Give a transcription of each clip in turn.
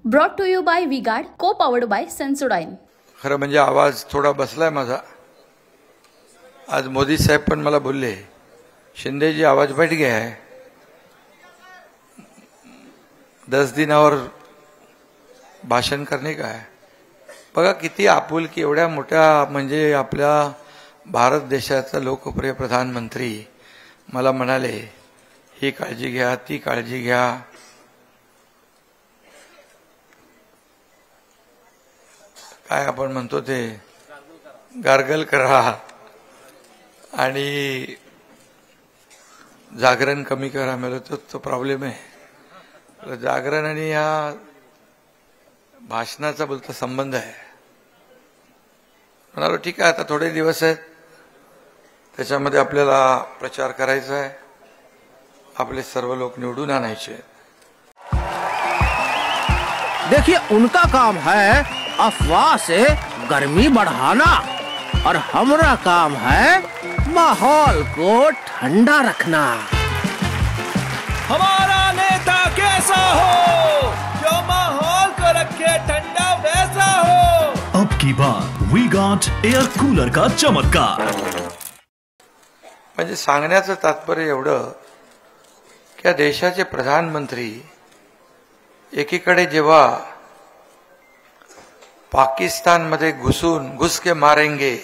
Brought to you by V-Guard, co-powered by Sensodyne. खरं म्हणजे आवाज थोडा बसलाय माझा. आज मोदी साहेब पण मला बोलले, शिंदे जी आवाज बैठ गया है, 10 दिन और भाषण करने का है. बघा किती आपुलकी, एवढ्या मोठ्या म्हणजे आपल्या भारत देशाचा लोकप्रिय प्रधानमंत्री मला म्हणाले ही काळजी घ्या, ती काळजी घ्या. काय आपण म्हणतो ते गार्गल करा आणि जागरण कमी करा, मला तो प्रॉब्लेम आहे. जागरण आणि या भाषणाचा बोलता संबंध आहे. म्हणालो ठीक आहे, आता थोडे दिवस आहेत, त्याच्यामध्ये आपल्याला प्रचार करायचा आहे, आपले सर्व लोक निवडून आणायचे. देखिए उनका काम है अफवाह से गर्मी बढ़ाना और हमारा काम है माहौल को ठंडा रखना. हमारा नेता कैसा हो जो माहौल को रखे ठंडा वैसा हो. अब की बात वी-गार्ड एयर कूलर का चमत्कार. म्हणजे सांगण्याचं तात्पर्य एवढं की या देशाचे प्रधानमंत्री एकीकडे जेव्हा पाकिस्तानमध्ये घुस के मारेंगे,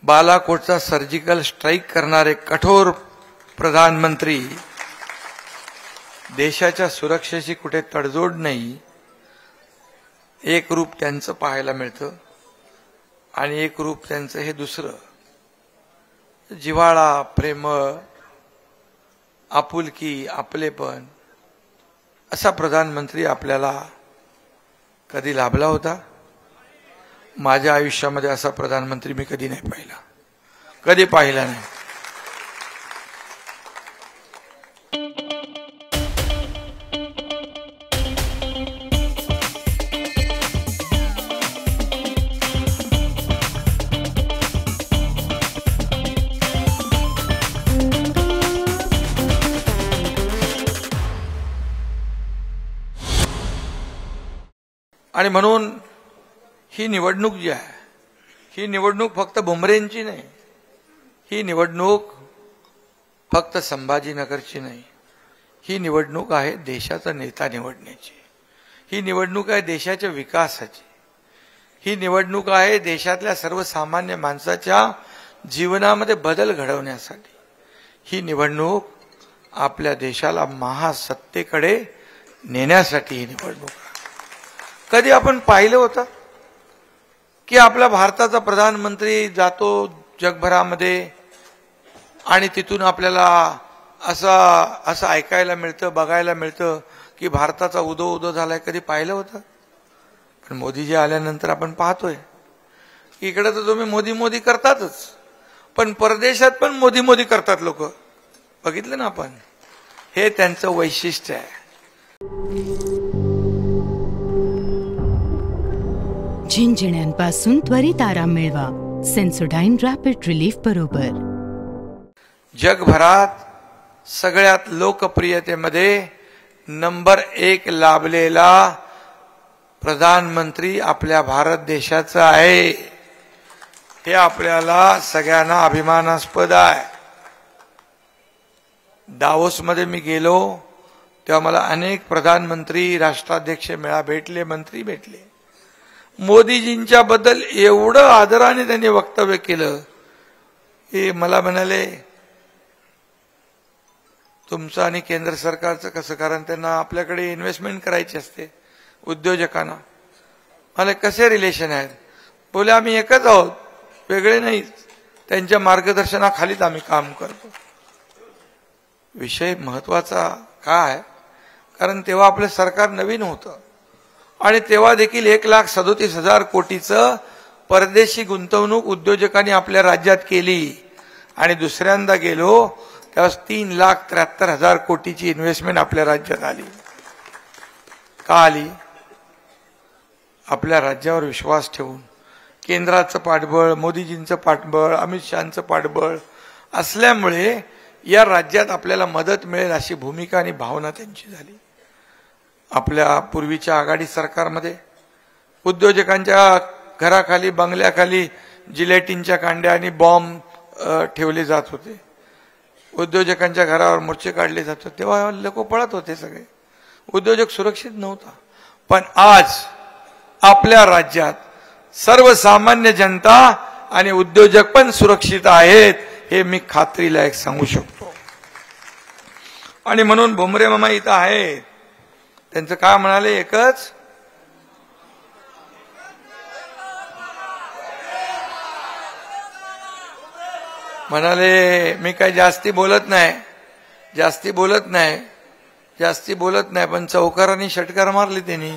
बालाकोटचा सर्जिकल स्ट्राईक करणारे कठोर प्रधानमंत्री, देशाच्या सुरक्षेची कुठे तडजोड नाही, एक रूप त्यांचं पाहायला मिळतं आणि एक रूप त्यांचं हे दुसरं. जिव्हाळा, प्रेम, आपुलकी, आपलेपण असा प्रधानमंत्री आपल्याला कधी लाभला होता? माझ्या आयुष्यामध्ये असा प्रधानमंत्री मी कधी नाही पाहिला, कधी पाहिला नाही. आणि म्हणून ही निवडणूक जी आहे, ही निवडणूक फक्त भुमरेंची नाही, ही निवडणूक फक्त संभाजीनगरची नाही, ही निवडणूक आहे देशाचा नेता निवडण्याची, ही निवडणूक आहे देशाच्या विकासाची, ही निवडणूक आहे देशातल्या सर्वसामान्य माणसाच्या जीवनामध्ये बदल घडवण्यासाठी, ही निवडणूक आपल्या देशाला महासत्तेकडे नेण्यासाठी ही निवडणूक. कधी आपण पाहिलं होतं की आपला भारताचा प्रधानमंत्री जातो जगभरामध्ये आणि तिथून आपल्याला असं ऐकायला मिळतं, बघायला मिळतं की भारताचा उदो झालाय? कधी पाहिलं होतं? पण मोदीजी आल्यानंतर आपण पाहतोय इकडे तर तुम्ही मोदी मोदी करतातच, पण परदेशात पण मोदी मोदी करतात लोक. बघितलं ना आपण? हे त्यांचं वैशिष्ट्य आहे. झिंझिण्यांपासून त्वरित आराम मिळवा सेन्सोडाइन रॅपिड रिलीफ बरोबर. जगभरात सगळ्यात लोकप्रियतेमध्ये नंबर 1 लाभलेला प्रधानमंत्री आपल्या भारत देशाचा आहे. हे आपल्याला सगळ्यांना अभिमानास्पद आहे. दावोसमध्ये मी गेलो तेव्हा मला अनेक प्रधानमंत्री, राष्ट्राध्यक्ष भेटले, मंत्री भेटले. मोदीजींच्या बद्दल एवढं आदराने त्यांनी वक्तव्य केलं की मला म्हणाले तुमचं आणि केंद्र सरकारचं कसं, कारण त्यांना आपल्याकडे इन्व्हेस्टमेंट करायची असते उद्योजकांना. मला कसे रिलेशन आहेत? बोले आम्ही एकच आहोत, वेगळे नाही, त्यांच्या मार्गदर्शनाखालीच आम्ही काम करतो. विषय महत्वाचा काय? कारण तेव्हा आपलं सरकार नवीन होतं आणि तेव्हा देखील 1,37,000 कोटीचं परदेशी गुंतवणूक उद्योजकांनी आपल्या राज्यात केली आणि दुसऱ्यांदा गेलो तेव्हा 3,73,000 कोटीची इन्व्हेस्टमेंट आपल्या राज्यात आली. का आली? आपल्या राज्यावर विश्वास ठेवून, केंद्राचं पाठबळ, मोदीजींचं पाठबळ, अमित शहांचं पाठबळ असल्यामुळे या राज्यात आपल्याला मदत मिळेल अशी भूमिका आणि भावना त्यांची झाली. आपल्या पूर्वीच्या आघाडी सरकारमध्ये उद्योजकांच्या घराखाली बंगल्याखाली जिलेटिनच्या कांड्या आणि बॉम्ब ठेवले जात होते. उद्योजकांच्या घरावर मोर्चे काढले जात होते. तेव्हा लोक पळत होते सगळे. उद्योजक सुरक्षित नव्हता. पण आज आपल्या राज्यात सर्वसामान्य जनता आणि उद्योजक पण सुरक्षित आहेत हे मी खात्रीलायक सांगू शकतो. आणि म्हणून भुमरे मामा इथं आहेत. त्यांचं काय म्हणाले एकच, म्हणाले मी काही जास्ती बोलत नाही पण चौकारांनी षटकार मारले त्यांनी.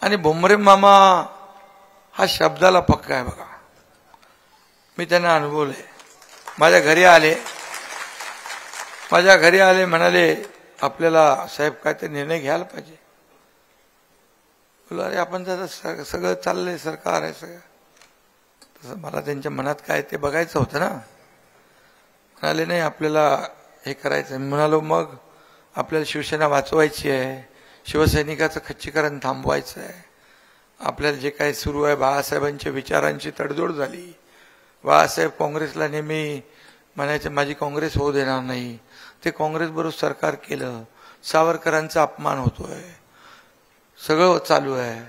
आणि भुमरे मामा हा शब्दाला पक्का आहे बघा. मी त्यांना अनुभवलंय. माझ्या घरी आले म्हणाले आपल्याला साहेब काय ते निर्णय घ्यायला पाहिजे. बोला अरे आपण जर सगळं चाललंय, सरकार आहे सगळं, तसं मला त्यांच्या मनात काय ते बघायचं होतं ना. म्हणाले नाही आपल्याला हे करायचं. मी म्हणालो मग आपल्याला शिवसेना वाचवायची आहे, शिवसैनिकाचं खच्चीकरण थांबवायचं आहे. आपल्याला जे काही सुरू आहे, बाळासाहेबांच्या विचारांची तडजोड झाली. बाळासाहेब काँग्रेसला नेहमी म्हणायचे माझी काँग्रेस होऊ देणार नाही. ते काँग्रेस बरोबर सरकार केलं. सावरकरांचा अपमान होतोय, सगळं चालू आहे.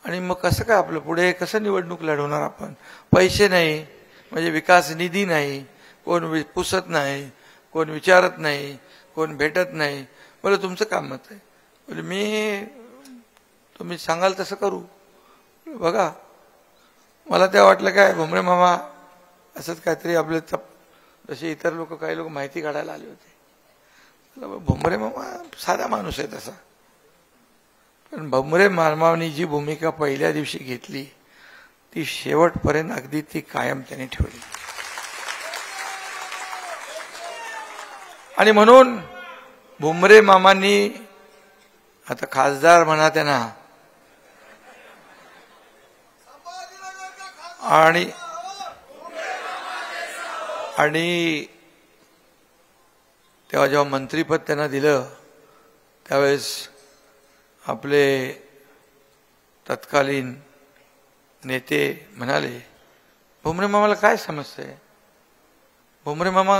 आणि मग कसं काय आपलं पुढे कसं निवडणूक लढवणार आपण? पैसे नाही म्हणजे विकास निधी नाही, कोण पुसत नाही, कोण विचारत नाही, कोण भेटत नाही. बोले तुमचं काम मत आहे. बोले तुम्ही सांगाल तसं करू. बघा मला त्या वाटलं काय भुमरे मामा असंच काहीतरी आपले जसे इतर लोक काही लोक माहिती काढायला आले होते. भुमरे मामा साधा माणूस आहे तसा. पण भुमरे मामांनी जी भूमिका पहिल्या दिवशी घेतली ती शेवटपर्यंत अगदी ती कायम त्यांनी ठेवली. आणि म्हणून भुमरे मामांनी आता खासदार म्हणा त्यांना आणि तेव्हा जेव्हा मंत्रीपद त्यांना दिलं त्यावेळेस आपले तत्कालीन नेते म्हणाले भुमरे मामाला काय समस्या आहे? भुमरे मामा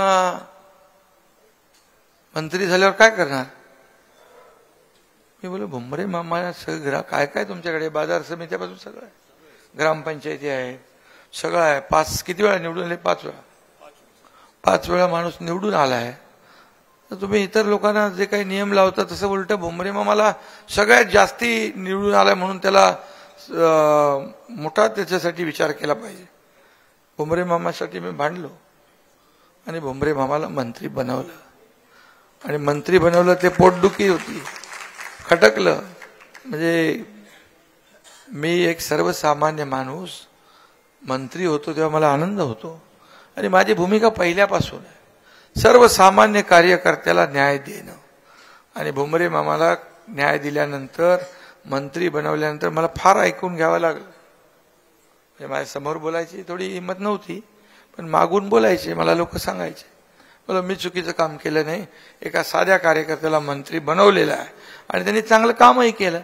मंत्री झाल्यावर काय करणार? मी बोललो भुमरे मामा सगळं काय काय तुमच्याकडे बाजार समित्यापासून सगळं आहे, ग्रामपंचायती आहे, सगळं आहे. किती वेळा निवडून आले? 5 वेळा माणूस निवडून आलाय. तर तुम्ही इतर लोकांना जे काही नियम लावता तसं उलट भुमरे मामाला सगळ्यात जास्ती निवडून आलाय म्हणून त्याला मोठा त्याच्यासाठी विचार केला पाहिजे. भुमरे मामासाठी मी भांडलो आणि भुमरे मामाला मंत्री बनवलं. आणि मंत्री बनवलं ते पोटदुखी होती, खटकलं. म्हणजे मी एक सर्वसामान्य माणूस मंत्री होतो तेव्हा मला आनंद होतो. आणि माझी भूमिका पहिल्यापासून आहे सर्वसामान्य कार्यकर्त्याला न्याय देणं. आणि भुमरे मामाला न्याय दिल्यानंतर मंत्री बनवल्यानंतर मला फार ऐकून घ्यावं लागलं. म्हणजे माझ्या समोर बोलायची थोडी हिंमत नव्हती, पण मागून बोलायचे. मला लोक सांगायचे मला मी चुकीचं काम केलं नाही. एका साध्या कार्यकर्त्याला मंत्री बनवलेलं आहे आणि त्यांनी चांगलं कामही केलं.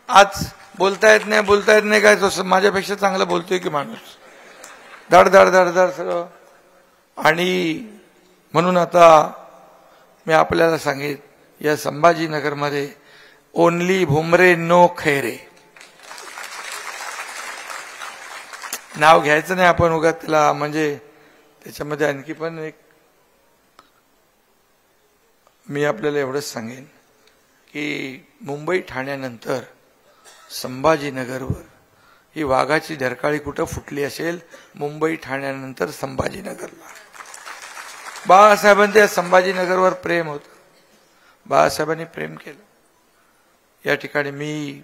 आज बोलता येत नाही काय तो माझ्यापेक्षा चांगलं बोलतोय की माणूस, धड धड धड धड सगळं. आणि म्हणून आता मी आपल्याला सांगेन या संभाजीनगरमध्ये ओनली भुमरे नो खैरे नाव घ्यायचं नाही आपण उगाच त्याला. म्हणजे त्याच्यामध्ये आणखी पण एक मी आपल्याला एवढंच सांगेन की मुंबई ठाण्यानंतर संभाजीनगरवर ही वाघाची डरकाळी कुठं फुटली असेल? मुंबई ठाण्यानंतर संभाजीनगरला. बाळासाहेबांचं या संभाजीनगरवर प्रेम होतं. बाळासाहेबांनी प्रेम केलं. या ठिकाणी मी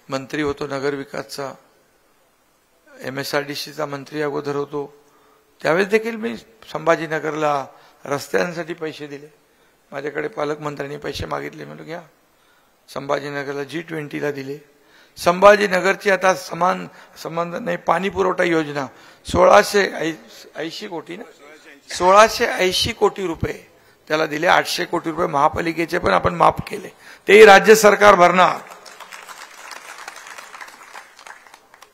मंत्री होतो नगरविकासचा, MSRDCचा मंत्री अगोदर होतो. त्यावेळेस देखील मी संभाजीनगरला रस्त्यांसाठी पैसे दिले. माझ्याकडे पालकमंत्र्यांनी पैसे मागितले, म्हणलो घ्या. संभाजीनगरला G20ला दिले. संभाजीनगरची आता संबंध नाही पाणी पुरवठा योजना 1680 कोटी ना, 1680 कोटी रुपये त्याला दिले 800 कोटी रुपये महापालिकेचे पण आपण माफ केले, तेही राज्य सरकार भरणार.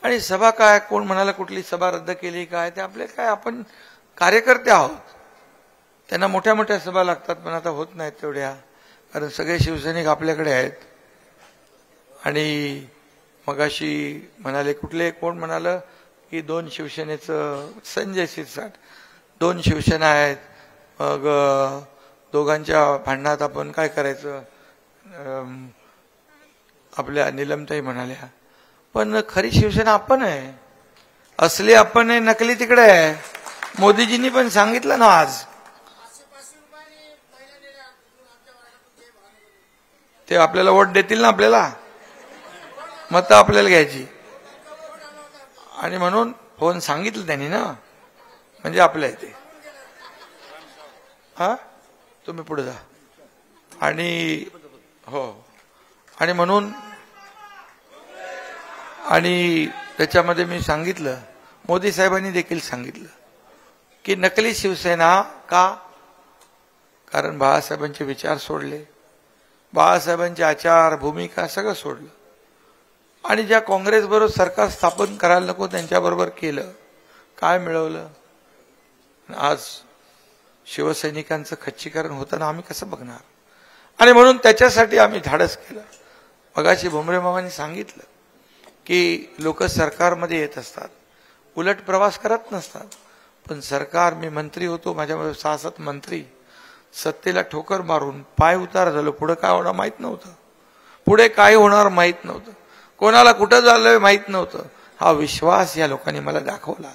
आणि सभा काय, कोण म्हणाला कुठली सभा रद्द केली काय, ते आपले काय, आपण कार्यकर्ते आहोत. त्यांना मोठ्या मोठ्या सभा लागतात पण आता होत नाहीत तेवढ्या, कारण सगळे शिवसैनिक आपल्याकडे आहेत. आणि मगाशी म्हणाले कुठले, कोण म्हणालं की 2 शिवसेनेचं, संजय शिरसाट, 2 शिवसेना आहेत, मग दोघांच्या भांडणात आपण काय करायचं, आपल्या नीलमताई म्हणाल्या. पण खरी शिवसेना आपण आहे, असली आपण आहे, नकली तिकडे आहे. मोदीजींनी पण सांगितलं ना आज, ते आपल्याला वोट देतील ना, आपल्याला मतं आपल्याला घ्यायची. आणि म्हणून फोन सांगितलं त्यांनी ना, म्हणजे आपल्या इथे. हा, तुम्ही पुढे जा. आणि हो, आणि म्हणून, आणि त्याच्यामध्ये मी सांगितलं, मोदी साहेबांनी देखील सांगितलं की नकली शिवसेना का, कारण बाळासाहेबांचे विचार सोडले, बाळासाहेबांचे आचार भूमिका सगळं सोडलं, आणि ज्या काँग्रेस बरोबर सरकार स्थापन करायला नको त्यांच्याबरोबर केलं. काय मिळवलं? आज शिवसैनिकांचं खच्चीकरण होताना आम्ही कसं बघणार? आणि म्हणून त्याच्यासाठी आम्ही धाडस केलं. मगाशी भुमरे मामांनी सांगितलं की लोक सरकारमध्ये येत असतात, उलट प्रवास करत नसतात. पण सरकार, मी मंत्री होतो, माझ्यामध्ये 6-7 मंत्री, सत्तेला ठोकर मारून पाय उतार झालो. पुढे काय होणार माहित नव्हतं, पुढे काय होणार माहित नव्हतं, कोणाला कुठं झालंय माहित नव्हतं. हा विश्वास या लोकांनी मला दाखवला,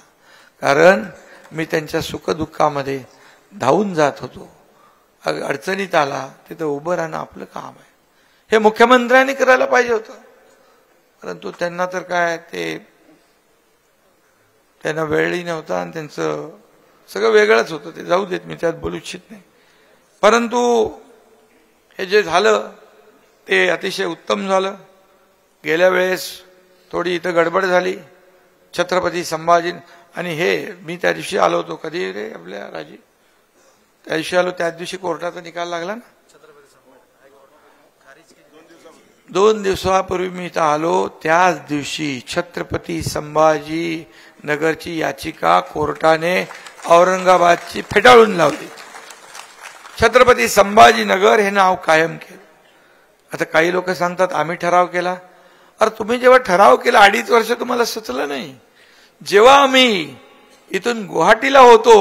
कारण मी त्यांच्या सुखदुःखामध्ये धावून जात होतो. अडचणीत आला तिथं उभं राहणं आपलं काम आहे. हे मुख्यमंत्र्यांनी करायला पाहिजे होतं, परंतु त्यांना तर काय, ते त्यांना वेळही नव्हता आणि त्यांचं सगळं वेगळंच होतं. ते जाऊ देत, मी त्यात बोलू इच्छित नाही. परंतु हे जे झालं ते अतिशय उत्तम झालं. गेल्या वेळेस थोडी इथं गडबड झाली, छत्रपती संभाजी, आणि हे मी त्या दिवशी आलो होतो, कधी रे आपल्या राजी, त्या दिवशी आलो, त्याच दिवशी कोर्टाचा निकाल लागला ना, 2 दिवसापूर्वी मी इथं आलो, त्याच दिवशी छत्रपती संभाजी नगरची याचिका कोर्टाने औरंगाबादची फेटाळून लावली. छत्रपती संभाजीनगर हे नाव कायम केलं. आता काही लोक सांगतात आम्ही ठराव केला. अरे तुम्ही जेव्हा ठराव केला 2.5 वर्ष तुम्हाला सुचलं नाही? जेव्हा आम्ही इथून गुवाहाटीला होतो,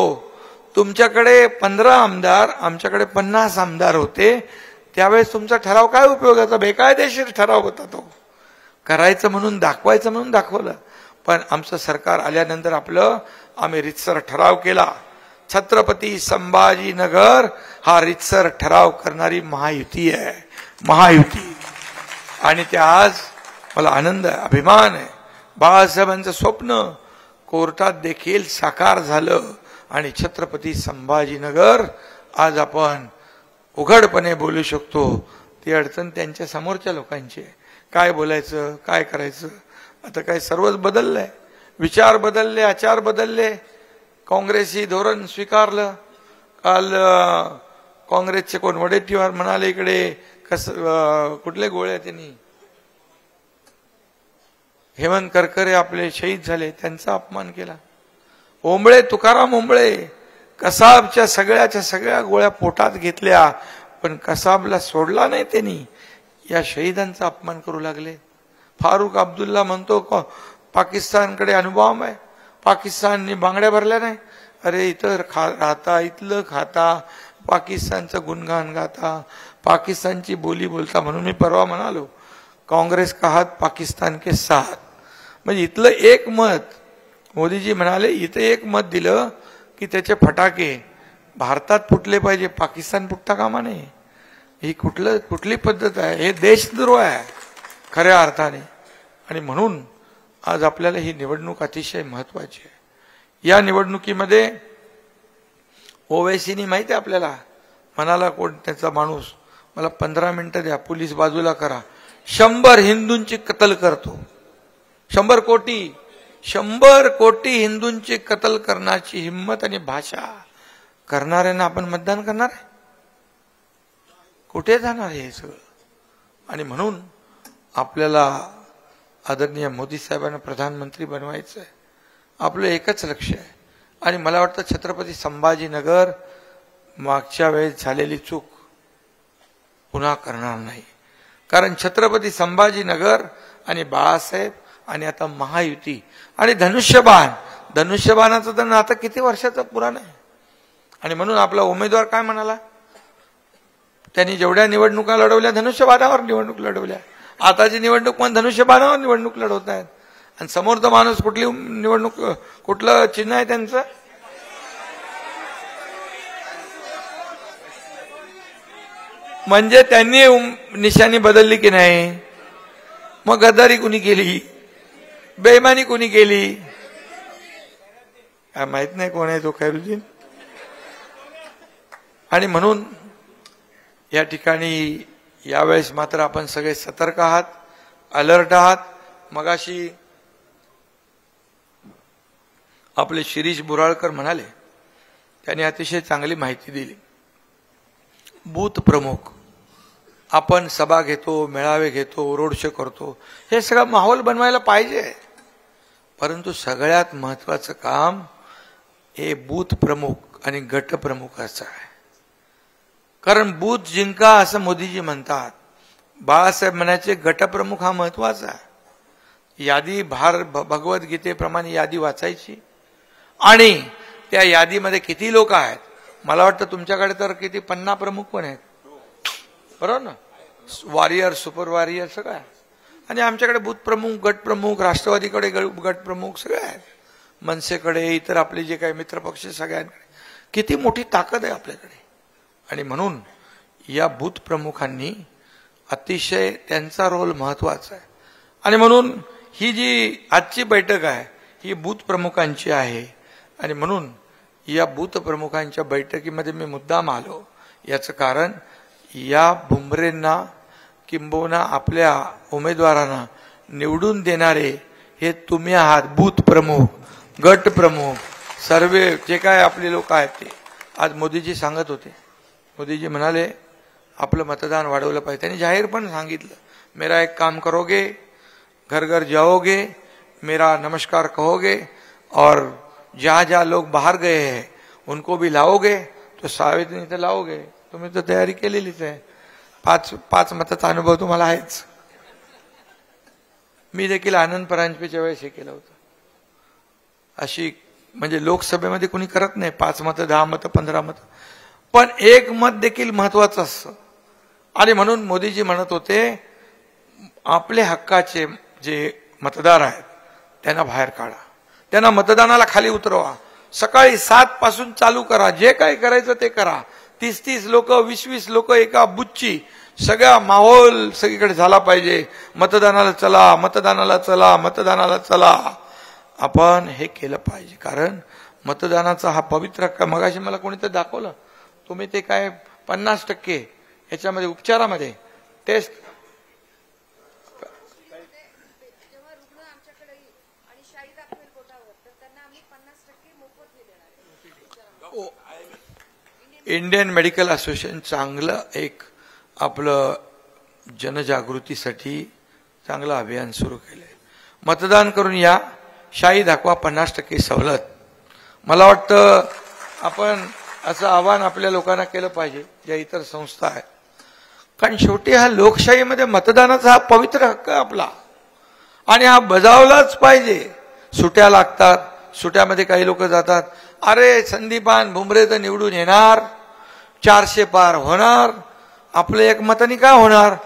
तुमच्याकडे 15 आमदार, आमच्याकडे 50 आमदार होते, त्यावेळेस तुमचा ठराव काय उपयोगाचा? बेकायदेशीर ठराव होता. तो करायचं म्हणून, दाखवायचं म्हणून दाखवलं. पण आमचं सरकार आल्यानंतर आम्ही रितसर ठराव केला. छत्रपती संभाजीनगर हा रितसर ठराव करणारी महायुती आहे, महायुती. आणि ते आज मला आनंद आहे, अभिमान आहे. बाळासाहेबांचं स्वप्न कोर्टात देखील साकार झालं आणि छत्रपती संभाजीनगर आज आपण उघडपणे बोलू शकतो. ती अडचण त्यांच्या समोरच्या लोकांची आहे. काय बोलायचं, काय करायचं? आता काय सर्वच बदललंय, विचार बदलले, आचार बदलले. काँग्रेसी धोरण स्वीकारलं. काल काँग्रेसचे कोण वडेट्टीवार म्हणाले इकडे कुठले गोळे त्यांनी, हेमंत करकरे आपले शहीद झाले, त्यांचा अपमान केला. ओंबळे, तुकाराम ओंबळे कसाबच्या सगळ्या गोळ्या पोटात घेतल्या, पण कसाबला सोडला नाही त्यांनी. या शहीदांचा अपमान करू लागले. फारुख अब्दुल्ला म्हणतो पाकिस्तानकडे अणुबॉम्ब आहे, पाकिस्तानने बांगड्या भरल्या नाही. अरे इथं राहता, इथलं खाता, पाकिस्तानचं गुणगान गाता, पाकिस्तानची बोली बोलता. म्हणून मी परवा म्हणालो, काँग्रेस का हात पाकिस्तान के साथ. म्हणजे इथलं एक मत, मोदीजी म्हणाले इथं एक मत दिलं की त्याचे फटाके भारतात फुटले पाहिजे, पाकिस्तान फुटता कामा नये. ही कुठली पद्धत आहे? हे देशद्रोह आहे खऱ्या अर्थाने. आणि म्हणून आज आपल्याला ही निवडणूक अतिशय महत्वाची आहे. या निवडणुकीमध्ये ओवैसीनी माहिती आहे आपल्याला, म्हणाला कोण त्याचा माणूस, मला 15 मिनिटं द्या, पोलीस बाजूला करा, 100 हिंदूंची कत्ल करतो. 100 कोटी हिंदूंची कत्ल करण्याची हिंमत आणि भाषा करणाऱ्यांना आपण मतदान करणार आहे? कुठे जाणार हे सगळं? आणि म्हणून आपल्याला आदरणीय मोदी साहेबांना प्रधानमंत्री बनवायचं आहे. आपलं एकच लक्ष आहे. आणि मला वाटतं छत्रपती संभाजीनगर मागच्या वेळेस झालेली चूक पुन्हा करणार नाही. कारण छत्रपती संभाजीनगर आणि बाळासाहेब आणि आता महायुती आणि धनुष्यबाणाचं तर नातं किती वर्षाचं पुराण आहे. आणि म्हणून आपला उमेदवार काय म्हणाला, त्यांनी जेवढ्या निवडणुका लढवल्या धनुष्यबाणावर निवडणूक लढवल्या. आताची निवडणूक पण धनुष्यबाणावर निवडणूक लढवत आहेत. आणि समोरचा माणूस कुठली निवडणूक, कुठलं चिन्ह आहे त्यांचं? म्हणजे त्यांनी निशाणी बदलली की नाही? मग गद्दारी कुणी केली, बेईमानी कुणी केली? माहित नाही कोण आहे तो खैरुद्दीन. आणि म्हणून या ठिकाणी यावेळेस मात्र आपण सगळे सतर्क आहात, अलर्ट आहात. मगाशी आपले शिरीष बोराळकर म्हणाले, त्यांनी अतिशय चांगली माहिती दिली. बूथ प्रमुख, आपण सभा घेतो, मेळावे घेतो, रोड शो करतो, हे सगळं माहोल बनवायला पाहिजे. परंतु सगळ्यात महत्वाचं काम हे बूथ प्रमुख आणि गट प्रमुखाचं आहे. कारण बूथ जिंका असं मोदीजी म्हणतात. बाळासाहेब म्हणायचे गटप्रमुख हा महत्वाचा आहे. यादी भगवद्गीतेप्रमाणे यादी वाचायची आणि त्या यादीमध्ये किती लोक आहेत. मला वाटतं तुमच्याकडे तर किती 50 प्रमुख पण आहेत, बरोबर ना? वॉरियर, सुपर वॉरियर सगळं आहे. आणि आमच्याकडे बूथ प्रमुख, गट प्रमुख, राष्ट्रवादीकडे गट प्रमुख सगळे आहेत, मनसेकडे, इतर आपले जे काही मित्रपक्ष सगळ्यांकडे. किती मोठी ताकद आहे आपल्याकडे. आणि म्हणून या बूथ प्रमुखांनी अतिशय त्यांचा रोल महत्वाचा आहे. आणि म्हणून ही जी आजची बैठक आहे ही बूथ प्रमुखांची आहे. आणि म्हणून या बूथ प्रमुखांच्या बैठकीमध्ये मी मुद्दाम आलो. याचं कारण या भुमरेंना किंबहुना आपल्या उमेदवारांना निवडून देणारे हे तुम्ही आहात. बूथ प्रमुख, गट प्रमुख, सर्व जे काय आपले लोक आहेत ते. आज मोदीजी सांगत होते, मोदीजी म्हणाले आपलं मतदान वाढवलं पाहिजे. त्यांनी जाहीर पण सांगितलं, मेरा एक काम करोगे, घर घर जाओगे, मेरा नमस्कार कहोगे और जहां जहां लोग बाहर गए हैं उनको भी लाओगे, तो सावित्री तर लावोगे. तुम्ही तर तयारी केलेलीच आहे. 5 मताचा अनुभव तुम्हाला आहेच. मी देखील आनंद परांजपेच्या वेळेस हे केलं होतं. अशी म्हणजे लोकसभेमध्ये कोणी करत नाही 5 मतं, 10 मतं, 15 मतं, पण 1 मत देखील महत्वाचं असतं. आणि म्हणून मोदीजी म्हणत होते आपले हक्काचे जे मतदार आहेत त्यांना बाहेर काढा, त्यांना मतदानाला खाली उतरवा. सकाळी 7 पासून चालू करा, जे काही करायचं ते करा. 30 लोक, 20 लोक एका बुथची, सगळा माहोल सगळीकडे झाला पाहिजे. मतदानाला चला, मतदानाला चला, मतदानाला चला. आपण हे केलं पाहिजे. कारण मतदानाचा हा पवित्र हक्क. मगाशी मला कोणीतरी दाखवलं, तुम्ही ते काय 50% याच्यामध्ये उपचारामध्ये टेस्ट इंडियन मेडिकल असोसिएशन चांगलं एक आपलं जनजागृतीसाठी चांगलं अभियान सुरू केलंय. मतदान करून या, शाही दाखवा, 50% सवलत. मला वाटतं आपण असं आवाहन आपल्या लोकांना केलं पाहिजे, ज्या इतर संस्था आहेत. कारण शेवटी हा लोकशाहीमध्ये मतदानाचा हा पवित्र हक्क आहे आपला आणि हा बजावलाच पाहिजे. सुट्या लागतात, सुट्यामध्ये काही लोक जातात, अरे संदीपान भुमरे तर निवडून येणार, 400 पार होणार, आपलं 1 मताने काय होणार,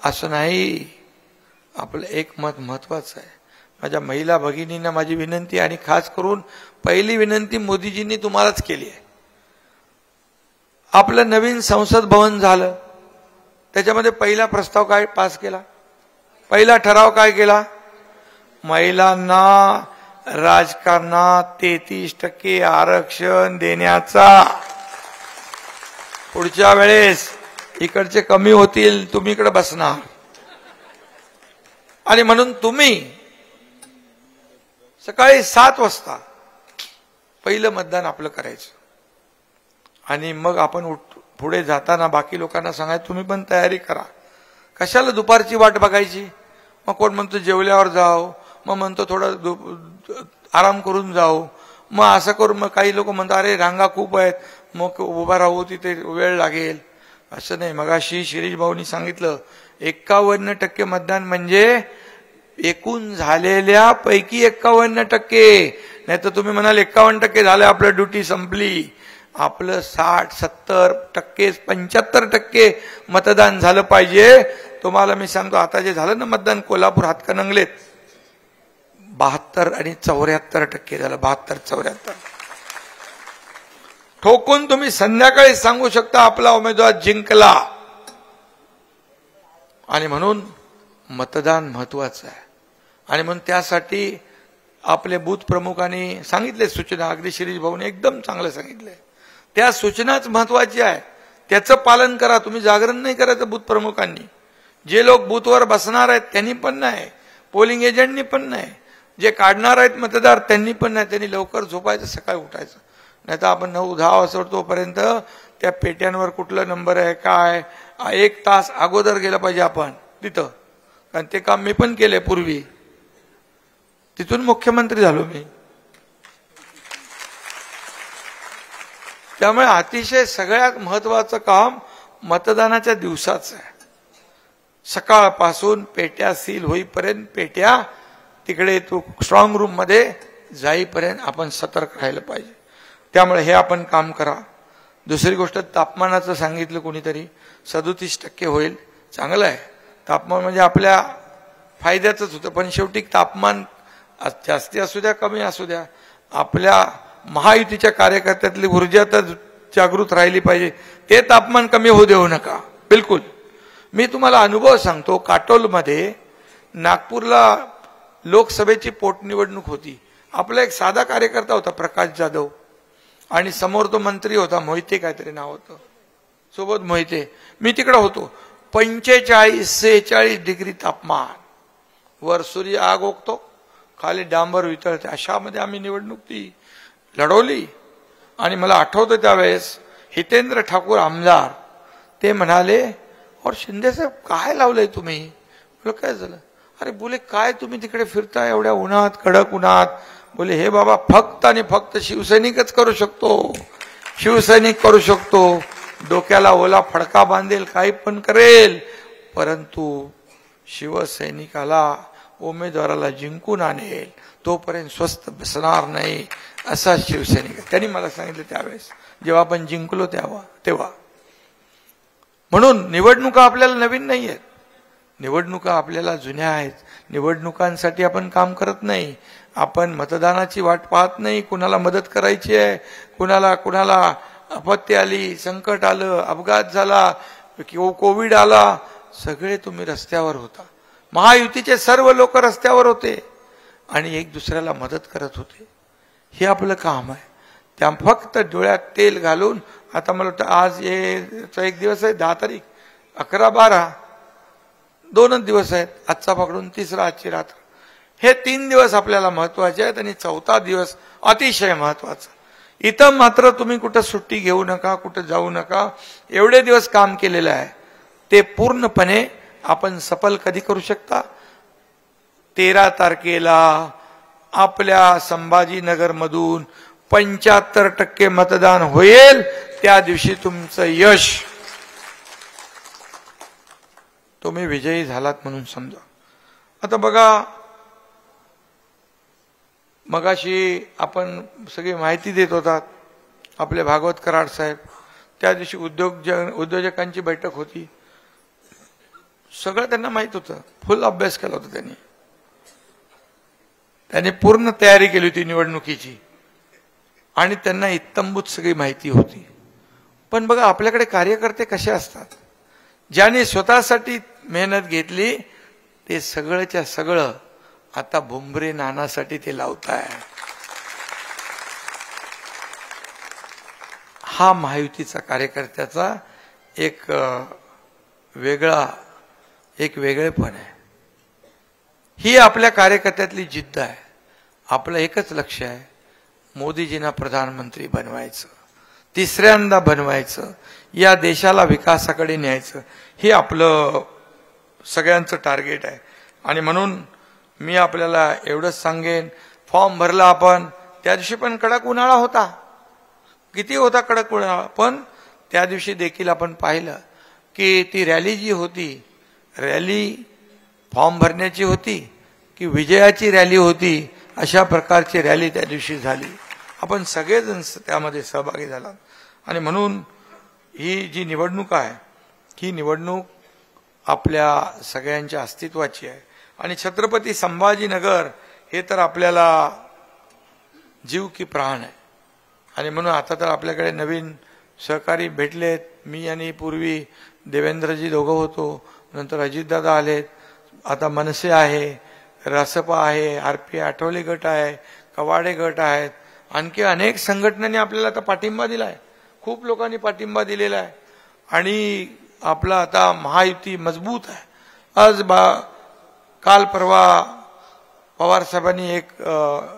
असं नाही. आपलं 1 मत महत्वाचं आहे. माझ्या महिला भगिनींना माझी विनंती, आणि खास करून पहिली विनंती मोदीजींनी तुम्हालाच केली आहे. आपलं नवीन संसद भवन झालं, त्याच्यामध्ये पहिला प्रस्ताव काय पास केला, पहिला ठराव काय केला, महिलांना राजकारणात 33% आरक्षण देण्याचा. पुढच्या वेळेस इकडचे कमी होतील, तुम्ही इकडे बसणार. आणि म्हणून तुम्ही सकाळी 7 वाजता पहिलं मतदान आपलं करायचं आणि मग आपण पुढे जाताना बाकी लोकांना सांगायचं तुम्ही पण तयारी करा. कशाला दुपारची वाट बघायची. मग कोण म्हणतो जेवल्यावर जाओ, मग म्हणतो थोडं आराम करून जाओ, मग असं करून मग काही लोक म्हणतात अरे रांगा खूप आहेत मग उभा राहू तिथे वेळ लागेल. असं नाही. मगाशी शिरीष भाऊनी सांगितलं 51% मतदान म्हणजे एकूण झालेल्या पैकी 51%. नाही तर तुम्ही म्हणाल 51% झालं आपलं ड्युटी संपली. आपलं 60-70% 75% मतदान झालं पाहिजे. तुम्हाला मी सांगतो आता जे झालं ना मतदान कोल्हापूर हातकणंगलेत 72 आणि 74% झालं. 72-74 ठोकून तुम्ही संध्याकाळी सांगू शकता आपला उमेदवार जिंकला. आणि म्हणून मतदान महत्वाचं आहे. आणि म्हणून त्यासाठी आपले बूथ प्रमुखांनी सांगितले सूचना. अगदी शिरीष भाऊने एकदम चांगलं सांगितले. त्या सूचनाच महत्वाची आहे. त्याचं पालन करा. तुम्ही जागरण नाही करायचं बूथ प्रमुखांनी. जे लोक बूथवर बसणार आहेत त्यांनी पण नाही, पोलिंग एजंटनी पण नाही, जे काढणार आहेत मतदार त्यांनी पण नाही. त्यांनी लवकर झोपायचं, सकाळी उठायचं. नाही तर आपण 9-10 वाजता तोपर्यंत त्या पेट्यांवर कुठला नंबर आहे काय 1 तास अगोदर गेलं पाहिजे आपण तिथं. कारण ते काम मी पण केले पूर्वी. तिथून मुख्यमंत्री झालो मी. त्यामुळे अतिशय सगळ्यात महत्वाचं काम मतदानाच्या दिवसाचं आहे. सकाळपासून पेट्या सील होईपर्यंत, पेट्या तिकडे तो स्ट्रॉंग रूम मध्ये जाईपर्यंत आपण सतर्क राहिलं पाहिजे. त्यामुळे हे आपण काम करा. दुसरी गोष्ट तापमानाचं सांगितलं कोणीतरी 37% होईल. चांगलं आहे. तापमान म्हणजे आपल्या फायद्याचंच होतं. पण शेवटी तापमान जास्ती असू द्या कमी असू द्या आपल्या महायुतीच्या कार्यकर्त्यातली ऊर्जा तर जागृत राहिली पाहिजे. ते तापमान कमी होऊ देऊ नका बिलकुल. मी तुम्हाला अनुभव सांगतो. काटोलमध्ये नागपूरला लोकसभेची पोटनिवडणूक होती. आपला एक साधा कार्यकर्ता होता प्रकाश जाधव आणि समोर तो मंत्री होता मोहिते काहीतरी नाव होतं, सोबत मोहिते. मी तिकडे होतो. 45-46 डिग्री तापमान. वर सूर्य आग ओकतो, खाली डांबर वितळते. अशामध्ये आम्ही निवडणूक ती लढवली. आणि मला आठवतं त्यावेळेस हितेंद्र ठाकूर आमदार ते म्हणाले और शिंदे साहेब काय लावलंय तुम्ही. बोल काय झालं. अरे बोले काय तुम्ही तिकडे फिरताय एवढ्या उन्हात, कडक उन्हात. बोले हे बाबा फक्त आणि फक्त शिवसैनिकच करू शकतो. शिवसैनिक करू शकतो. डोक्याला ओला फडका बांधेल, काही पण करेल, परंतु शिवसैनिकाला उमेदवाराला जिंकून आणेल तोपर्यंत स्वस्थ बसणार नाही असा शिवसैनिक. त्यांनी मला सांगितलं त्यावेळेस जेव्हा आपण जिंकलो तेव्हा. म्हणून निवडणुका आपल्याला नवीन नाही आहेत. निवडणुका आपल्याला जुन्या आहेत. निवडणुकांसाठी आपण काम करत नाही. आपण मतदानाची वाट पाहत नाही. कुणाला मदत करायची आहे, कुणाला आपत्ती आली, संकट आलं, अपघात झाला किंवा कोविड आला, सगळे तुम्ही रस्त्यावर होता. महायुतीचे सर्व लोक रस्त्यावर होते आणि एक दुसऱ्याला मदत करत होते. हे आपलं काम आहे. त्या फक्त डोळ्यात तेल घालून. आता मला वाटतं आज एक दिवस आहे 10 तारीख, 11-12 2च दिवस आहेत. आजचा पकडून 3रा आजची रात्र. हे 3 दिवस आपल्याला महत्वाचे आहेत आणि 4था दिवस अतिशय महत्वाचा. इथं मात्र तुम्ही कुठं सुट्टी घेऊ नका, कुठं जाऊ नका. एवढे दिवस काम केलेलं आहे ते पूर्णपणे आपण सफल कधी करू शकता. 13 तारखेला आपल्या संभाजीनगर मधून 75% मतदान होईल. त्या दिवशी तुमचं यश, तुम्ही विजयी झालात म्हणून समजा. आता बघा मगाशी आपण सगळी माहिती देत होतात. आपले भागवत कराड साहेब त्या दिवशी उद्योजकांची बैठक होती. सगळं त्यांना माहित होतं. फुल अभ्यास केला होता त्यांनी पूर्ण तयारी केली होती निवडणुकीची आणि त्यांना इत्तंभूत सगळी माहिती होती. पण बघा आपल्याकडे कार्यकर्ते कसे असतात. ज्याने स्वतःसाठी मेहनत घेतली ते सगळंच्या सगळं आता भुमरे नानासाठी ते लावताय. हा महायुतीचा कार्यकर्त्याचा एक वेगळेपण आहे. ही आपल्या कार्यकर्त्यातली जिद्द आहे. आपलं एकच लक्ष आहे, मोदीजींना प्रधानमंत्री बनवायचं, 3ऱ्यांदा बनवायचं. या देशाला विकासाकडे न्यायचं, हे आपलं सगळ्यांचं टार्गेट आहे. आणि म्हणून मी आपल्याला एवढंच सांगेन, फॉर्म भरला आपण, त्या दिवशी पण कडक उन्हाळा होता, किती होता कडक उन्हाळा, पण त्या दिवशी देखील आपण पाहिलं की ती रॅली जी होती, रॅली फॉर्म भरण्याची होती की विजयाची रॅली होती, अशा प्रकारची रॅली त्या दिवशी झाली. आपण सगळेजण त्यामध्ये सहभागी झाला. आणि म्हणून ही जी निवडणूक आहे, ही निवडणूक आपल्या सगळ्यांच्या अस्तित्वाची आहे. आणि छत्रपती संभाजीनगर हे तर आपल्याला जीव की प्राण आहे. आणि म्हणून आता तर आपल्याकडे नवीन सहकारी भेटलेत. मी आणि पूर्वी देवेंद्रजी दोघं होतो, नंतर अजितदादा आलेत, आता मनसे आहे, रासपा आहे, RP आठवले गट आहे, कवाडे गट आहेत, आणखी अनेक संघटनांनी आपल्याला आता पाठिंबा दिलाय, खूप लोकांनी पाठिंबा दिलेला आहे. आणि आपला आता महायुती मजबूत आहे. आज काल परवा पवार साहेबांनी एक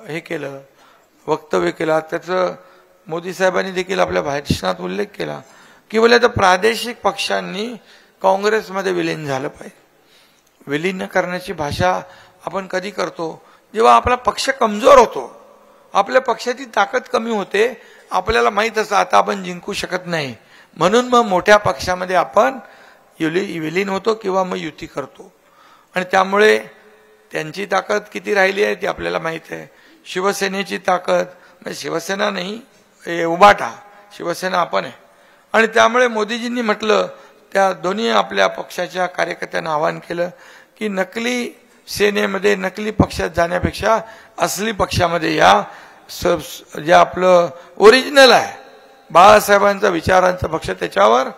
हे केलं, वक्तव्य केलं, त्याचं मोदी साहेबांनी देखील आपल्या भाषणात उल्लेख केला की बोले तर प्रादेशिक पक्षांनी काँग्रेसमध्ये विलीन झालं पाहिजे. विलीन करण्याची भाषा आपण कधी करतो, जेव्हा आपला पक्ष कमजोर होतो, आपल्या पक्षाची ताकद कमी होते, आपल्याला माहित असतं आता आपण जिंकू शकत नाही, म्हणून मग मोठ्या पक्षामध्ये आपण विलीन होतो किंवा मग युती करतो. आणि त्यामुळे त्यांची ताकद किती राहिली आहे ती आपल्याला माहित आहे. शिवसेनेची ताकद म्हणजे शिवसेना नाही, उबाटा, शिवसेना आपण आहे. आणि त्यामुळे मोदीजींनी म्हटलं, त्या दोन्ही आपल्या पक्षाच्या कार्यकर्त्यांना आवाहन केलं की नकली सेनेमध्ये, नकली पक्षात जाण्यापेक्षा असली पक्षामध्ये या. जे आपलं ओरिजिनल आहे बाळासाहेबांचा विचारांचा पक्ष, त्याच्यावर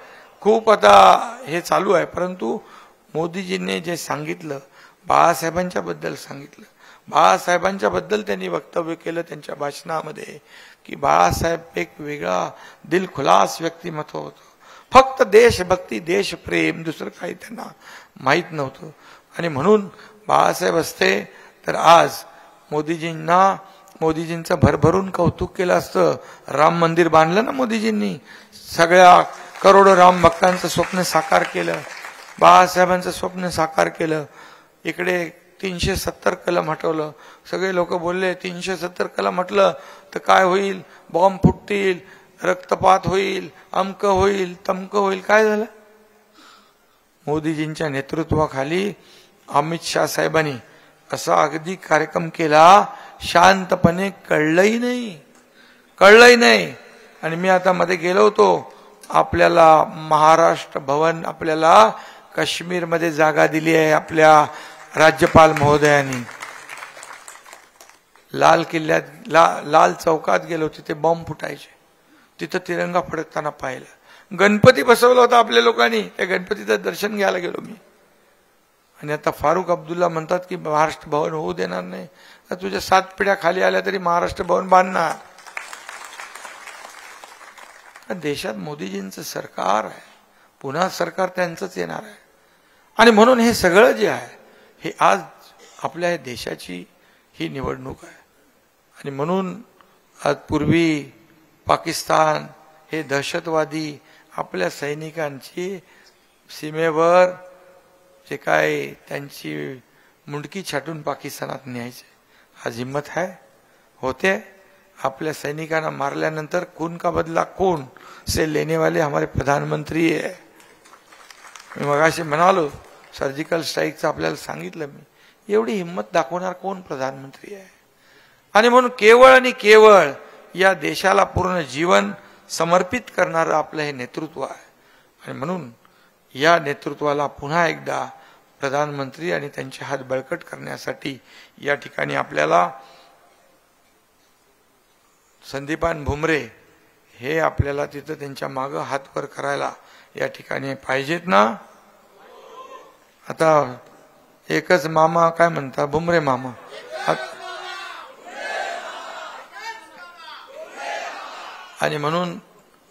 खूप आता हे चालू आहे. परंतु मोदीजींनी जे सांगितलं, बाळासाहेबांच्या बद्दल सांगितलं, बाळासाहेबांच्या बद्दल त्यांनी वक्तव्य केलं त्यांच्या भाषणामध्ये की बाळासाहेब एक वेगळा दिलखुलास व्यक्तिमत्व होतं, फक्त देशभक्ती, देशप्रेम, दुसरं काही त्यांना माहीत नव्हतं. आणि म्हणून बाळासाहेब असते तर आज मोदीजींचं भरभरून कौतुक केलं असतं. राम मंदिर बांधलं ना मोदीजींनी, सगळ्या करोडो राम भक्तांचं स्वप्न साकार केलं, बाळासाहेबांचं स्वप्न साकार केलं. इकडे 370 कलम हटवलं. सगळे लोक बोलले 370 कलम हटलं तर काय होईल, बॉम्ब फुटतील, रक्तपात होईल, अमक होईल, तमक होईल. काय झालं? मोदीजींच्या नेतृत्वाखाली अमित शाह साहेबांनी असा अगदी कार्यक्रम केला, शांतपणे, कळलंही नाही. आणि मी आता मध्ये गेलो होतो, आपल्याला महाराष्ट्र भवन, आपल्याला काश्मीरमध्ये जागा दिली आहे आपल्या राज्यपाल महोदयांनी. लाल किल्ल्यात, लाल चौकात गेलो, तिथे बॉम्ब फुटायचे, तिथं तिरंगा फडकताना पाहिलं. गणपती बसवला होता आपल्या लोकांनी, त्या गणपतीचं दर्शन घ्यायला गेलो मी. आणि आता फारुख अब्दुल्ला म्हणतात की महाराष्ट्र भवन होऊ देणार नाही. तुझ्या 7 पिढ्या खाली आल्या तरी महाराष्ट्र भवन बांधणार. देशात मोदीजींचं सरकार आहे, पुन्हा सरकार त्यांचंच येणार आहे. आणि म्हणून हे सगळं जे आहे हे आज आपल्या देशाची ही निवडणूक आहे. आणि म्हणून आज पूर्वी पाकिस्तान हे दहशतवादी आपल्या सैनिकांची सीमेवर जे काय त्यांची मुंडकी छाटून पाकिस्तानात न्यायचे, आज हिम्मत आहे, होते. आपल्या सैनिकांना मारल्यानंतर खून का बदला खून से लेने वाले हमारे प्रधानमंत्री आहे. मी मगाशी म्हणालो सर्जिकल स्ट्राईकचं आपल्याला सांगितलं मी, एवढी हिंमत दाखवणार कोण प्रधानमंत्री आहे. आणि म्हणून केवळ आणि केवळ या देशाला पूर्ण जीवन समर्पित करणारं आपलं हे नेतृत्व आहे. आणि म्हणून या नेतृत्वाला पुन्हा एकदा प्रधानमंत्री आणि त्यांचे हात बळकट करण्यासाठी या ठिकाणी आपल्याला संदीपान भुमरे हे आपल्याला तिथं त्यांच्या मागं हात वर करायला या ठिकाणी पाहिजेत ना. आता एकच मामा काय म्हणता, भुमरे मामा. आणि म्हणून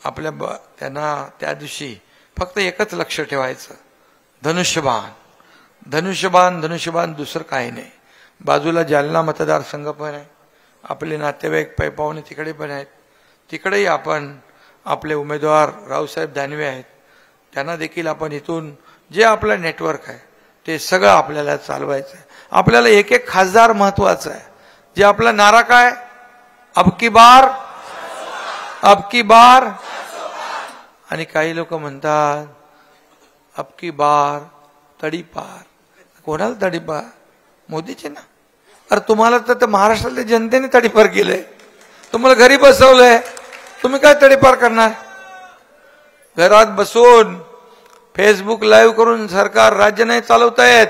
आपल्या त्यांना त्या दिवशी फक्त एकच लक्ष ठेवायचं, धनुष्यबाण, धनुष्यबाण, धनुष्यबाण, दुसरं काही नाही. बाजूला जालना मतदारसंघ पण आहे, आपले नातेवाईक पाहुणे तिकडे पण आहेत, तिकडेही आपण आपले उमेदवार रावसाहेब दानवे आहेत, त्यांना देखील आपण इथून जे आपलं नेटवर्क आहे ते सगळं आपल्याला चालवायचं आहे. आपल्याला एक एक खासदार महत्वाचा आहे. जे आपला नारा काय, अब की बार, अब की बार. आणि काही लोक म्हणतात अब की बार तडीपार. कोणाला तडीपार? मोदीचे ना. अरे तुम्हाला तर महाराष्ट्रातल्या जनतेने तडीपार केलंय, तुम्हाला घरी बसवलंय, तुम्ही काय तडीपार करणार? घरात बसून फेसबुक लाईव्ह करून सरकार राज्य नाही चालवता येत.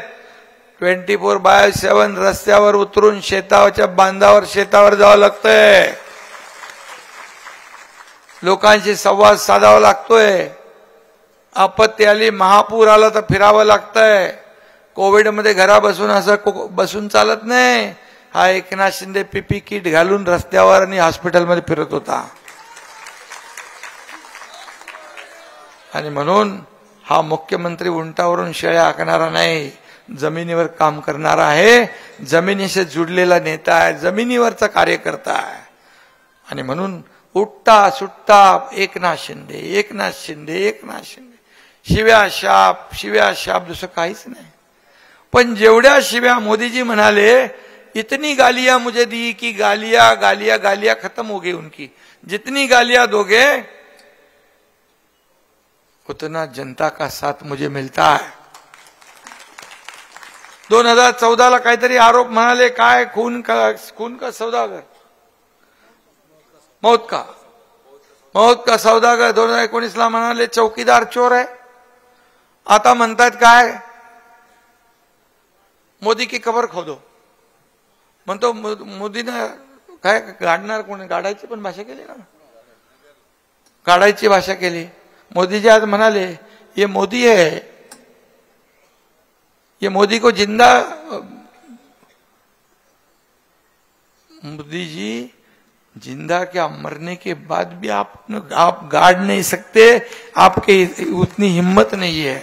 24/7 रस्त्यावर उतरून शेताच्या बांधावर शेतावर जावं लागतंय, लोकांशी संवाद साधावा लागतोय. आपत्ती आली, महापूर आला तर फिरावं लागतंय. कोविडमध्ये घरा बसून असं बसून चालत नाही. हा एकनाथ शिंदे पीपी किट घालून रस्त्यावर आणि हॉस्पिटलमध्ये फिरत होता. आणि म्हणून हा मुख्यमंत्री उंटावरून शेळ्या आखणारा नाही, जमिनीवर काम करणारा आहे, जमिनीशी जुडलेला नेता आहे, जमिनीवरचा कार्यकर्ता आहे. आणि म्हणून उठता सुटता एकनाथ शिंदे, एकनाथ शिंदे, एकनाथ शिंदे. शिव्या शाप दुसरं काहीच नाही. पण जेवढ्या शिव्या मोदीजी म्हणाले, इतनी गालियां मुझे दी कि गालियां गालियां गालियां खत्म हो गई उनकी. जितनी गालियां दोगे उतना जनता का साथ मुझे मिलता है. 2014 काहीतरी आरोप म्हणाले, काय खून का सौदागर, मौत का सौदागर. 2019 म्हणाले चौकीदार चोर आहे. आता म्हणतात काय, मोदी की कबर खोदो. म्हणतो मोदीनं काय गाडणार कोणी, गाडायची पण भाषा केली ना, गाडायची भाषा केली. मोदीजी आज म्हणाले ये मोदी है, ये मोदी को जिंदा, मोदी जी जिंदा क्या मरने के बाद भी आप गाड़ नहीं सकते, आपके उतनी हिम्मत नहीं है.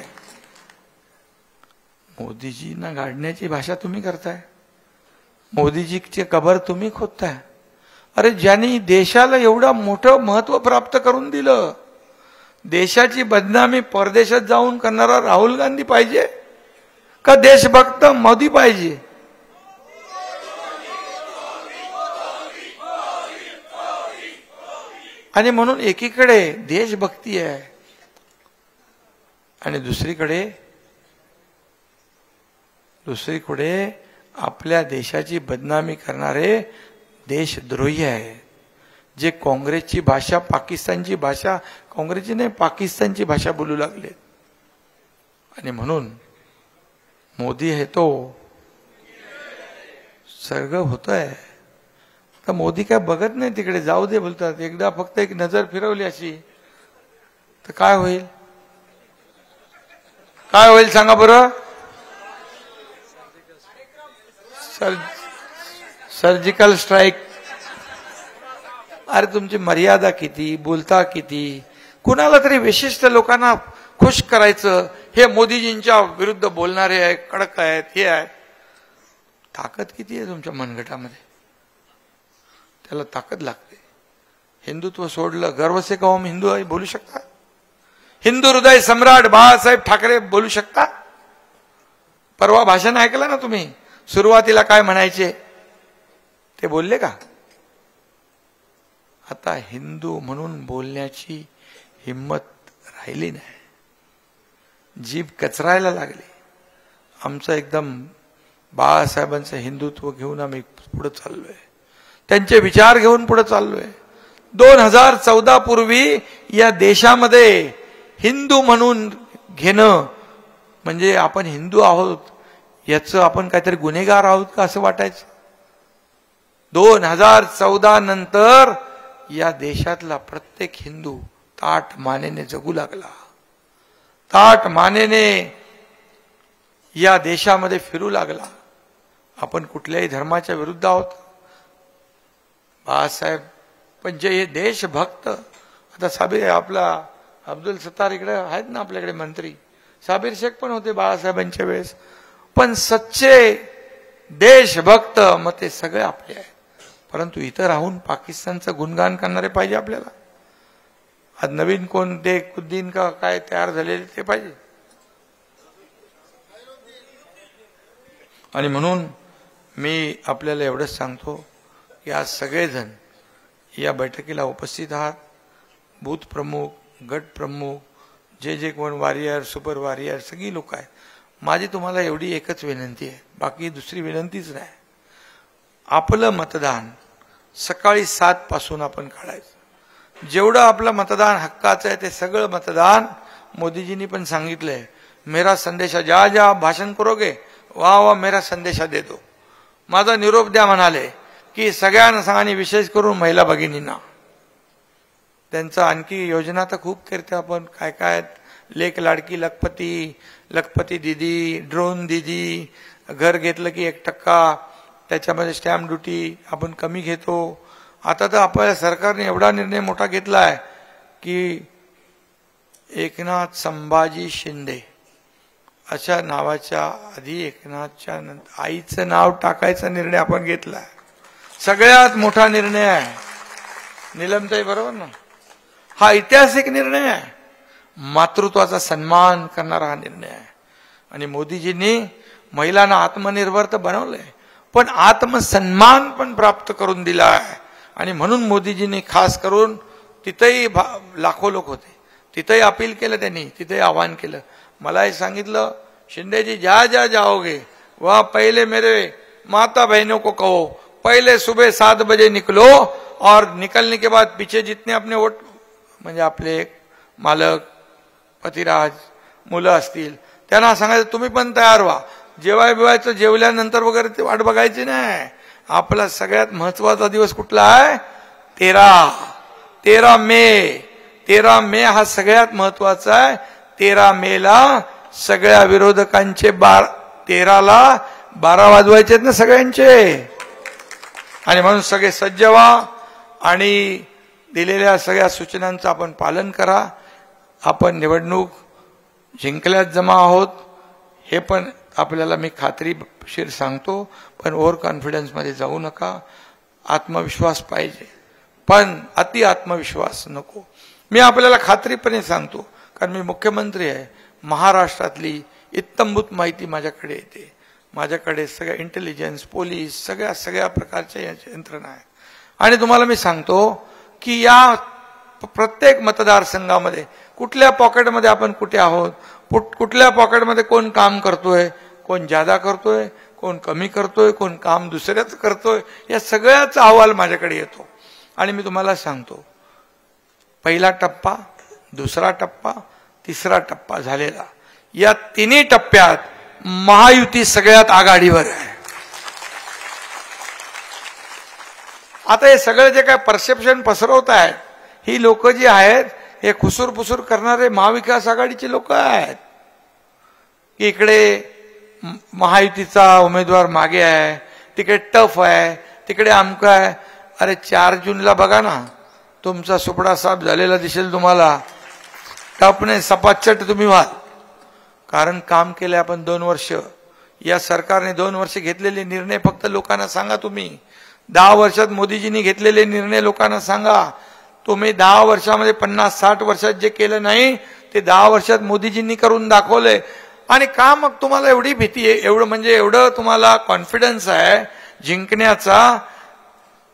मोदीजींना गाडण्याची भाषा तुम्ही करताय, मोदीजीचे कबर तुम्ही खोदताय. अरे ज्यांनी देशाला एवढं मोठं महत्व प्राप्त करून दिलं, देशाची बदनामी परदेशात जाऊन करणारा राहुल गांधी पाहिजे का देशभक्त मोदी पाहिजे? आणि म्हणून एकीकडे देशभक्ती आहे आणि दुसरीकडे आपल्या देशाची बदनामी करणारे देशद्रोही आहे, जे काँग्रेसची भाषा, पाकिस्तानची भाषा, काँग्रेसची नाही पाकिस्तानची भाषा बोलू लागले. आणि म्हणून मोदी है तो सगळं होतंय. तर मोदी काय बघत नाही तिकडे, जाऊ दे बोलतात. एकदा फक्त एक नजर फिरवली अशी तर काय होईल, काय होईल सांगा बरं? Surgical strike. अरे तुमची मर्यादा किती, बोलता किती, कुणाला तरी विशिष्ट लोकांना खुश करायचं, हे मोदीजींच्या विरुद्ध बोलणारे आहे, कडक आहेत, हे आहे. ताकद किती आहे तुमच्या मनगटामध्ये? त्याला ताकद लागते. हिंदुत्व सोडलं, गर्व से कहो हम हिंदू आहे बोलू शकता? हिंदू हृदय सम्राट बाळासाहेब ठाकरे बोलू शकता? परवा भाषण ऐकलं ना तुम्ही, सुरुवातीला काय म्हणायचे ते बोलले का? आता हिंदू म्हणून बोलण्याची हिम्मत राहिली नाही, जीभ कचरायला लागली. आमचं एकदम बाळासाहेबांचं हिंदुत्व घेऊन आम्ही पुढे चाललोय, त्यांचे विचार घेऊन पुढे चाललोय. 2014 पूर्वी या देशामध्ये हिंदू म्हणून घेणं म्हणजे आपण हिंदू आहोत याचं आपण काहीतरी गुन्हेगार आहोत का असं वाटायचं. 2014 नंतर या देशातला प्रत्येक हिंदू ताठ मानेने जगू लागला, ताठ मानेने या देशामध्ये फिरू लागला. आपण कुठल्याही धर्माच्या विरुद्ध आहोत बाळासाहेब, पण जे हे देशभक्त, आता साबीर आपला अब्दुल सत्तार इकडे आहेत ना आपल्याकडे मंत्री, साबीर शेख पण होते बाळासाहेबांच्या वेळेस, पण सच्चे देशभक्त मग ते सगळे आपले आहेत. परंतु इथं राहून पाकिस्तानचं गुणगान करणारे पाहिजे आपल्याला. आज नवीन कोण ते कुद्दीन का काय तयार झालेले ते पाहिजे. आणि म्हणून मी आपल्याला एवढंच सांगतो की आज सगळेजण या बैठकीला उपस्थित आहात. बूथ प्रमुख, गट प्रमुख, जे कोण वॉरियर, सुपर वॉरियर सगळी लोक आहेत. माझी तुम्हाला एवढी एकच विनंती आहे, बाकी दुसरी विनंतीच नाही. आपलं मतदान सकाळी 7 पासून आपण काढायचं. जेवढं आपलं मतदान हक्काचं आहे ते सगळं मतदान मोदीजींनी पण सांगितलंय. मेरा संदेशा ज्या ज्या भाषण करोगे वा मेरा संदेशा दे दो. माझा निरोप द्या म्हणाले की सगळ्यांना सांगा, आणि विशेष करून महिला भगिनींना. त्यांचं आणखी योजना तर खूप करते आपण, काय काय लेक लाडकी लखपती दीदी, ड्रोन दीदी, घर घेतलं की 1% त्याच्यामध्ये स्टॅम्प ड्युटी आपण कमी घेतो. आता तर आपल्या सरकारने एवढा निर्णय मोठा घेतलाय की एकनाथ संभाजी शिंदे अशा नावाच्या आधी एकनाथच्या नंतर आईचं नाव टाकायचा निर्णय आपण घेतलाय. सगळ्यात मोठा निर्णय आहे. नीलमताई बरोबर ना? हा ऐतिहासिक निर्णय आहे. मातृत्वाचा सन्मान करणारा हा निर्णय आहे. आणि मोदीजींनी महिलांना आत्मनिर्भर तर बनवलंय, पण आत्मसन्मान पण प्राप्त करून दिला आहे. आणि म्हणून मोदीजींनी खास करून तिथेही लाखो लोक होते, तिथेही अपील केलं, त्यांनी तिथेही आवाहन केलं. मलाही सांगितलं, शिंदेजी जहाँ जहाँ जाओगे वह पहले मेरे माता बहनों को कहो, पहले सुबह 7 बजे निकलो और निकलने के बाद पीछे जितने अपने वोट म्हणजे आपले मालक, पतिराज, मुलं असतील त्यांना सांगायचं तुम्ही पण तयार व्हा. जेवायचं, जेवल्यानंतर वगैरे ते वाट बघायची नाही. आपला सगळ्यात महत्वाचा दिवस कुठला आहे? 13 मे. 13 मे हा सगळ्यात महत्वाचा आहे. 13 मेला सगळ्या विरोधकांचे 13ला 12 वाजवायचे ना सगळ्यांचे. आणि म्हणून सगळे सज्ज व्हा आणि दिलेल्या सगळ्या सूचनांचं आपण पालन करा. आपण निवडणूक जिंकल्यात जमा आहोत हे पण आपल्याला मी खात्रीशीर सांगतो, पण ओव्हर कॉन्फिडन्समध्ये जाऊ नका. आत्मविश्वास पाहिजे, पण अति आत्मविश्वास नको. मी आपल्याला खात्रीपणे सांगतो, कारण मी मुख्यमंत्री आहे. महाराष्ट्रातली इत्तंभूत माहिती माझ्याकडे येते. माझ्याकडे सगळ्या इंटेलिजन्स, पोलीस, सगळ्या प्रकारच्या यंत्रणा आहेत. आणि तुम्हाला मी सांगतो की या प्रत्येक मतदारसंघामध्ये कुठल्या पॉकेटमध्ये आपण कुठे आहोत, कुठल्या पॉकेटमध्ये कोण काम करतोय, कोण जादा करतोय, कोण कमी करतोय, कोण काम दुसऱ्याच करतोय, या सगळ्याचा अहवाल माझ्याकडे येतो. आणि मी तुम्हाला सांगतो, पहिला टप्पा, दुसरा टप्पा, तिसरा टप्पा झालेला. या तिन्ही टप्प्यात महायुती सगळ्यात आघाडीवर आहे. आता हे सगळं जे काय परसेप्शन पसरवत आहेत ही लोक जी आहेत हे खुसूर करणारे महाविकास आघाडीचे लोक आहेत. इकडे महायुतीचा उमेदवार मागे आहे, तिकडे टफ आहे, तिकडे आमकं आहे. अरे 4 जूनला बघा ना, तुमचा सुपडा साफ झालेला दिसेल तुम्हाला. टफने सपाचट तुम्ही व्हाल, कारण काम केले आपण 2 वर्ष. या सरकारने 2 वर्ष घेतलेले निर्णय फक्त लोकांना सांगा. तुम्ही 10 वर्षात मोदीजींनी घेतलेले निर्णय लोकांना सांगा. तुम्ही 10 वर्षामध्ये 50-60 वर्षात जे केलं नाही ते 10 वर्षात मोदीजींनी करून दाखवलंय. आणि का मग तुम्हाला एवढी भीती आहे, एवढं तुम्हाला कॉन्फिडन्स आहे जिंकण्याचा,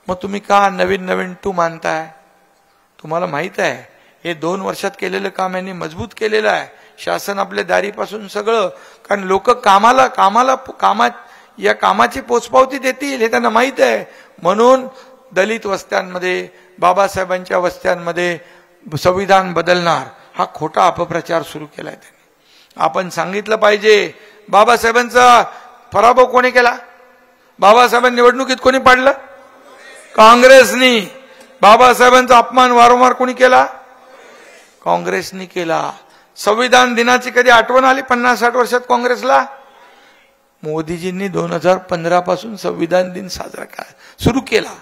मग तुम्ही का नवीन टू मानताय? तुम्हाला माहित आहे हे 2 वर्षात केलेलं काम यांनी मजबूत केलेलं आहे. शासन आपल्या दारीपासून सगळं, कारण लोक या कामाची पोचपावती देतील हे त्यांना माहित आहे. म्हणून दलित वस्त्यांमध्ये, बाबासाहेबांच्या वस्त्यांमध्ये संविधान बदलणार हा खोटा अपप्रचार सुरू केलाय त्यांनी. आपण सांगितलं पाहिजे बाबासाहेबांचा पराभव कोणी केला? बाबासाहेबांनी निवडणुकीत कोणी पाडलं? काँग्रेसनी. बाबासाहेबांचा अपमान वारंवार कोणी केला? काँग्रेसनी केला. संविधान दिनाची कधी आठवण आली 50-60 वर्षात काँग्रेसला? मोदीजींनी 2015 पासून संविधान दिन साजरा सुरू केला.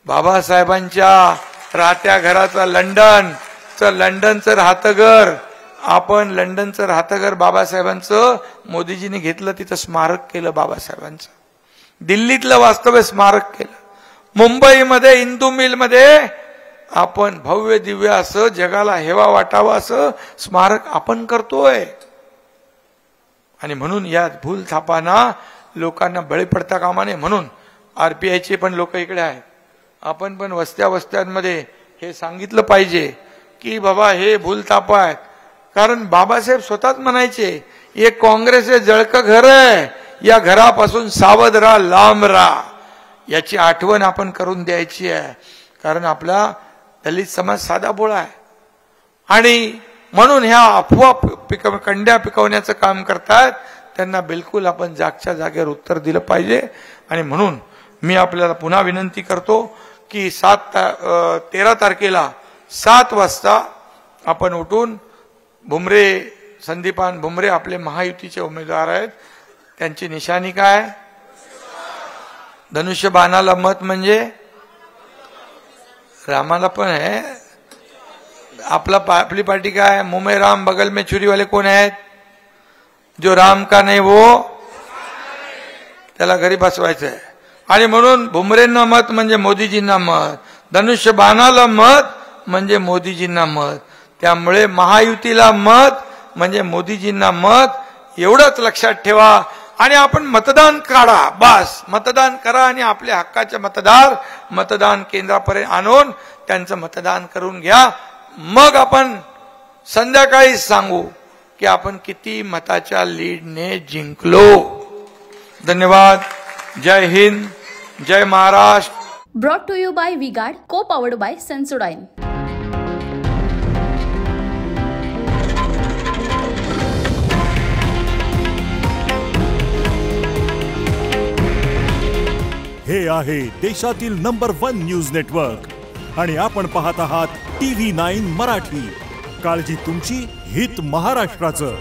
बाबासाहेबांच्या राहत्या घराचा लंडनचं राहतं घर, आपण लंडनचं राहतं घर बाबासाहेबांचं मोदीजींनी घेतलं, तिथं स्मारक केलं बाबासाहेबांचं. दिल्लीतलं वास्तव्य स्मारक केलं. मुंबईमध्ये इंदू मिलमध्ये आपण भव्य दिव्य असं जगाला हेवा वाटावा असं स्मारक आपण करतोय. आणि म्हणून या भूलथापांना लोकांना बळी पडता कामा नये. म्हणून आरपीआयचे पण लोक इकडे आहेत. आपण पण वस्त्यांमध्ये हे सांगितलं पाहिजे की बाबा हे भूलथापा आहेत. कारण बाबासाहेब स्वतःच म्हणायचे हे काँग्रेस हे जळकं घर आहे, या घरापासून सावध राहा, लांब राहा. याची आठवण आपण करून द्यायची आहे. कारण आपला दलित समाज साधा बोळा आहे. आणि म्हणून ह्या अफवा कंड्या पिकवण्याचं काम करतात, त्यांना बिलकुल आपण जागच्या जागेवर उत्तर दिलं पाहिजे. आणि म्हणून मी आपल्याला पुन्हा विनंती करतो की 13 तारखेला 7 वाजता आपण उठून संदीपान भुमरे आपले महायुतीचे उमेदवार आहेत. त्यांची निशाणी काय? धनुष्यबाणाला मत म्हणजे रामाला पण आहे. आपली पार्टी काय? मुंह में राम बगल में छुरी वाले कोण आहेत? जो राम का नाही वो त्याला घरी बसवायचं आहे. आणि म्हणून भुमरेंना मत म्हणजे मोदीजींना मत, धनुष्यबाणाला मत म्हणजे मोदीजींना मत. त्यामुळे महायुतीला मत म्हणजे मोदीजींना मत, एवढंच लक्षात ठेवा. आणि आपण मतदान काढा, बस मतदान करा आणि आपल्या हक्काचे मतदान केंद्रापर्यंत आणून त्यांचं मतदान करून घ्या. मग आपण संध्याकाळी सांगू की आपण किती मताच्या लीडने जिंकलो. धन्यवाद. जय हिंद, जय Maharashtra. Brought to you by V-Guard, co-powered by Sensodyne. हे आहे देशातील नंबर 1 न्यूज नेटवर्क आणि आपण पाहत आहात TV9 मराठी. काळजी तुमची, हित महाराष्ट्राचं.